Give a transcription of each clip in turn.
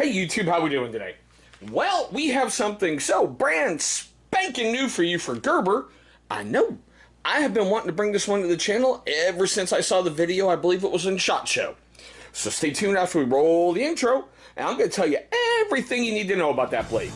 Hey YouTube, how we doing today? Well, we have something so brand spanking new for you for Gerber. I know. I have been wanting to bring this one to the channel ever since I saw the video. I believe it was in SHOT Show. So stay tuned after we roll the intro, and I'm going to tell you everything you need to know about that blade.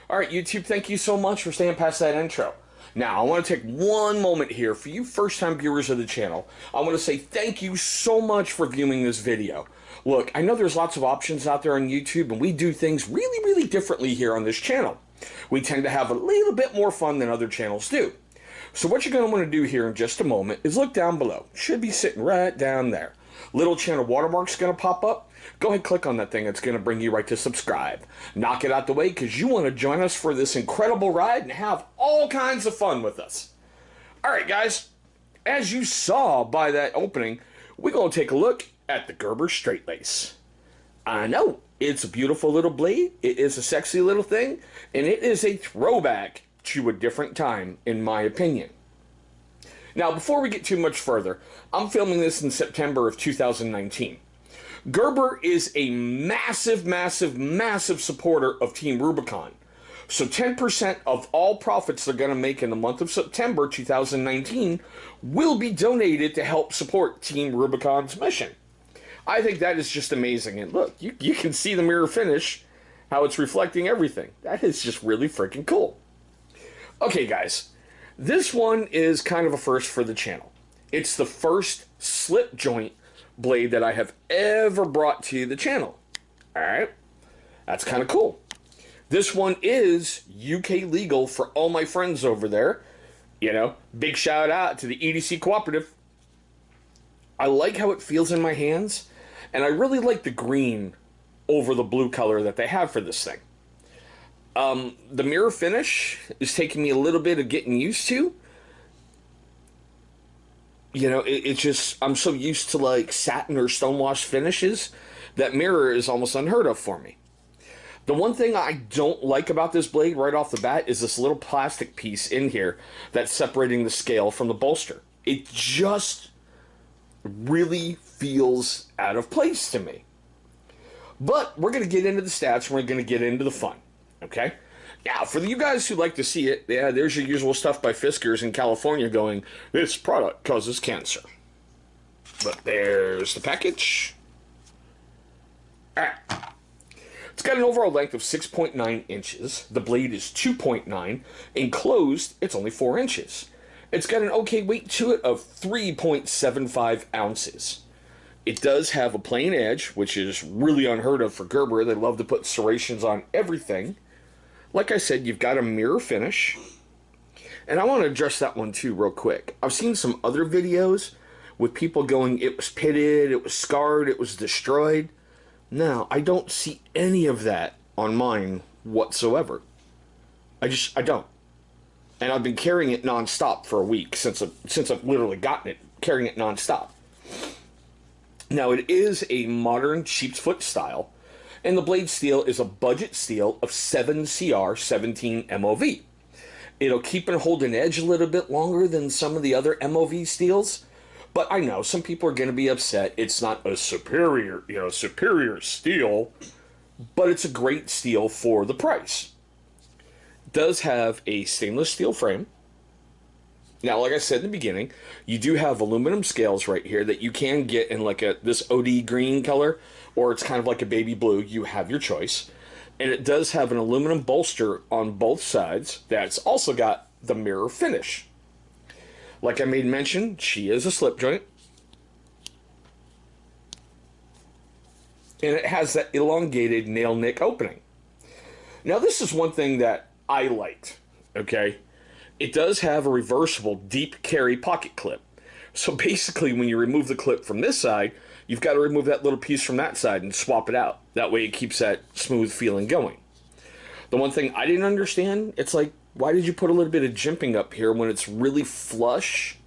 Alright YouTube, thank you so much for staying past that intro. Now, I want to take one moment here for you first-time viewers of the channel. I want to say thank you so much for viewing this video. Look, I know there's lots of options out there on YouTube, and we do things really differently here on this channel. We tend to have a little bit more fun than other channels do. So what you're going to want to do here in just a moment is look down below. Should be sitting right down there. Little channel watermark's going to pop up. Go ahead and click on that thing. It's going to bring you right to subscribe. Knock it out the way because you want to join us for this incredible ride and have all kinds of fun with us. Alright guys, as you saw by that opening, we're going to take a look at the Gerber Straightlace. I know, it's a beautiful little blade, it is a sexy little thing, and it is a throwback to a different time, in my opinion. Now, before we get too much further, I'm filming this in September of 2019. Gerber is a massive supporter of Team Rubicon. So 10% of all profits they're going to make in the month of September 2019 will be donated to help support Team Rubicon's mission. I think that is just amazing. And look, you can see the mirror finish, how it's reflecting everything. That is just really freaking cool. Okay guys, this one is kind of a first for the channel. It's the first slip joint blade that I have ever brought to the channel. Alright, that's kind of cool. This one is UK legal for all my friends over there. You know, big shout out to the EDC Cooperative. I like how it feels in my hands, and I really like the green over the blue color that they have for this thing. The mirror finish is taking me a little bit of getting used to. You know, it's just, I'm so used to like satin or stonewash finishes that mirror is almost unheard of for me. The one thing I don't like about this blade right off the bat is this little plastic piece in here that's separating the scale from the bolster. It just really feels out of place to me. But we're going to get into the stats and we're going to get into the fun. Okay? Now, for you guys who like to see it, yeah, there's your usual stuff by Fiskars in California going, this product causes cancer. But there's the package. Alright. It's got an overall length of 6.9 inches. The blade is 2.9. Enclosed, it's only 4 inches. It's got an okay weight to it of 3.75 ounces. It does have a plain edge, which is really unheard of for Gerber. They love to put serrations on everything. Like I said, you've got a mirror finish. And I want to address that one too real quick. I've seen some other videos with people going, it was pitted, it was scarred, it was destroyed. No, I don't see any of that on mine whatsoever. I don't. And I've been carrying it non-stop for a week since I've literally gotten it, carrying it non-stop. Now, it is a modern sheep's foot style. And the blade steel is a budget steel of 7CR 17 MOV. It'll keep and hold an edge a little bit longer than some of the other MOV steels, but I know some people are going to be upset. It's not a superior steel, but it's a great steel for the price. It does have a stainless steel frame. Now, like I said in the beginning, you do have aluminum scales right here that you can get in like this OD green color, or it's kind of like a baby blue. You have your choice. And it does have an aluminum bolster on both sides that's also got the mirror finish. Like I made mention, she is a slip joint. And it has that elongated nail nick opening. Now, this is one thing that I liked, okay? It does have a reversible deep carry pocket clip. So basically, when you remove the clip from this side, you've got to remove that little piece from that side and swap it out. That way it keeps that smooth feeling going. The one thing I didn't understand, it's like, why did you put a little bit of jimping up here when it's really flush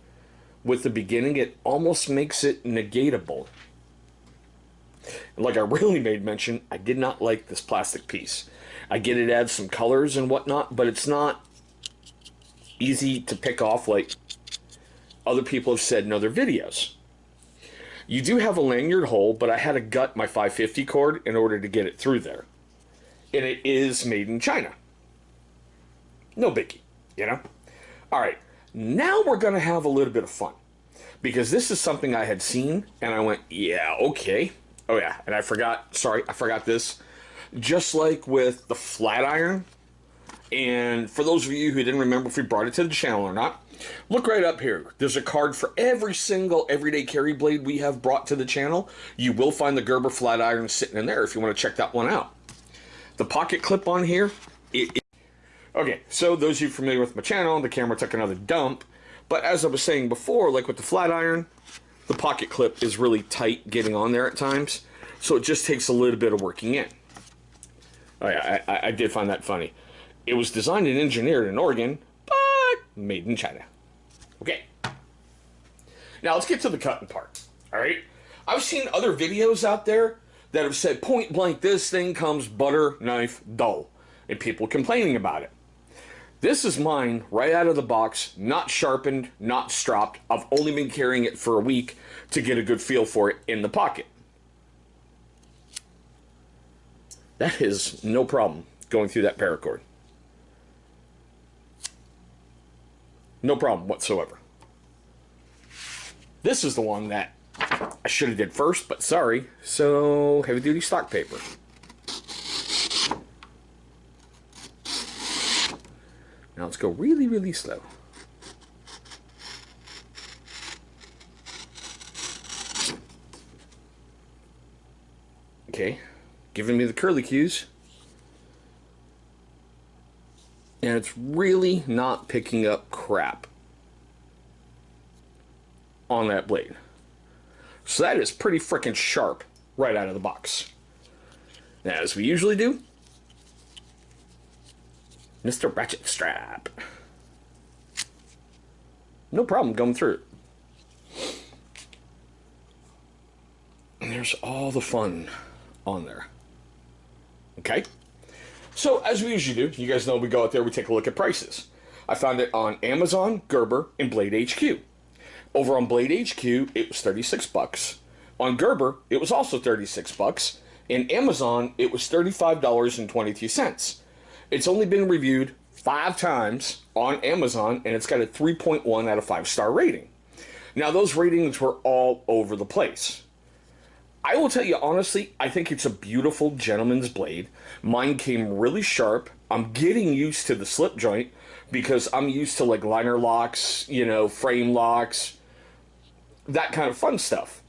with the beginning? It almost makes it negatable. And like I really made mention, I did not like this plastic piece. I get it adds some colors and whatnot, but it's not easy to pick off like other people have said in other videos. You do have a lanyard hole, but I had to gut my 550 cord in order to get it through there. And it is made in China. No biggie, you know? Alright, now we're going to have a little bit of fun. Because this is something I had seen, and I went, yeah, okay. Oh yeah, and I forgot this. Just like with the flat iron, and for those of you who didn't remember if we brought it to the channel or not, look right up here. There's a card for every single everyday carry blade we have brought to the channel. You will find the Gerber flat iron sitting in there if you want to check that one out. The pocket clip on here, okay, so those of you familiar with my channel, the camera took another dump, but as I was saying before, like with the flat iron, the pocket clip is really tight getting on there at times, so it just takes a little bit of working in. Oh yeah, I did find that funny. It was designed and engineered in Oregon, but made in China. Okay. Now let's get to the cutting part. Alright? I've seen other videos out there that have said point blank, this thing comes butter knife dull. And people complaining about it. This is mine right out of the box, not sharpened, not stropped. I've only been carrying it for a week to get a good feel for it in the pocket. That is no problem going through that paracord. No problem whatsoever. This is the one that I should have did first, but sorry. So, heavy duty stock paper. Now let's go really, really slow. Okay, giving me the curly cues. And it's really not picking up crap on that blade. So that is pretty freaking sharp right out of the box. Now, as we usually do, Mr. Ratchet Strap. No problem going through it. And there's all the fun on there. Okay? So, as we usually do, you guys know we go out there, we take a look at prices. I found it on Amazon, Gerber, and Blade HQ. Over on Blade HQ, it was 36 bucks. On Gerber, it was also 36 bucks. In Amazon, it was $35.22. It's only been reviewed 5 times on Amazon, and it's got a 3.1 out of 5-star rating. Now, those ratings were all over the place. I will tell you honestly, I think it's a beautiful gentleman's blade. Mine came really sharp. I'm getting used to the slip joint because I'm used to like liner locks, you know, frame locks, that kind of fun stuff.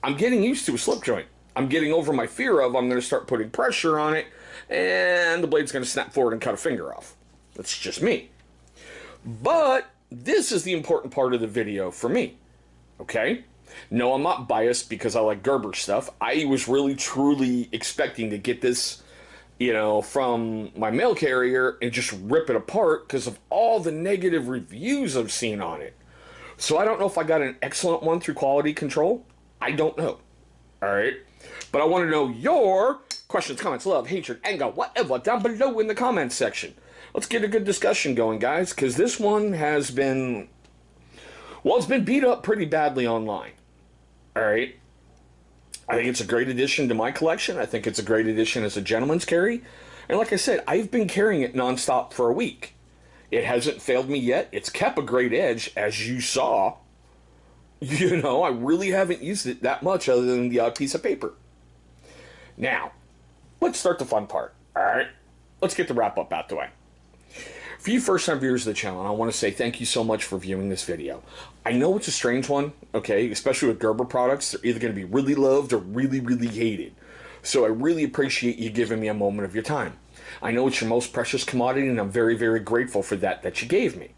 I'm getting used to a slip joint. I'm getting over my fear of I'm going to start putting pressure on it and the blade's going to snap forward and cut a finger off. That's just me. But this is the important part of the video for me. Okay? No, I'm not biased because I like Gerber stuff. I was really, truly expecting to get this, you know, from my mail carrier and just rip it apart because of all the negative reviews I've seen on it. So I don't know if I got an excellent one through quality control. I don't know. Alright? But I want to know your questions, comments, love, hatred, anger, whatever, down below in the comments section. Let's get a good discussion going, guys, because this one has been, well, it's been beat up pretty badly online. Alright? I think it's a great addition to my collection. I think it's a great addition as a gentleman's carry. And like I said, I've been carrying it nonstop for a week. It hasn't failed me yet. It's kept a great edge, as you saw. You know, I really haven't used it that much other than the odd piece of paper. Now, let's start the fun part. Alright? Let's get the wrap-up out the way. For you first-time viewers of the channel, I want to say thank you so much for viewing this video. I know it's a strange one, okay? Especially with Gerber products. They're either going to be really loved or really, really hated. So I really appreciate you giving me a moment of your time. I know it's your most precious commodity, and I'm very, very grateful for that you gave me.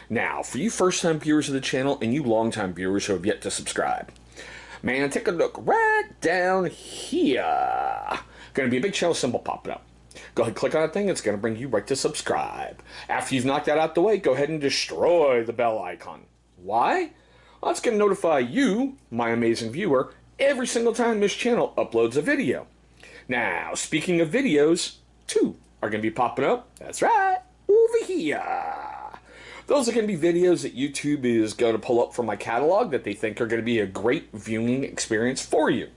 Now, for you first-time viewers of the channel and you long-time viewers who have yet to subscribe, man, take a look right down here. Going to be a big channel symbol popping up. Go ahead and click on that thing. It's going to bring you right to subscribe. After you've knocked that out the way, go ahead and destroy the bell icon. Why? Well, that's going to notify you, my amazing viewer, every single time this channel uploads a video. Now, speaking of videos, 2 are going to be popping up. That's right, over here. Those are going to be videos that YouTube is going to pull up from my catalog that they think are going to be a great viewing experience for you.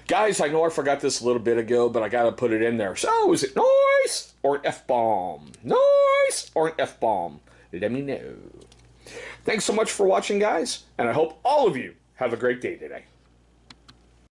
Guys, I know I forgot this a little bit ago, but I got to put it in there. So, is it nice or an F-bomb? Nice or an F-bomb? Let me know. Thanks so much for watching, guys, and I hope all of you have a great day today.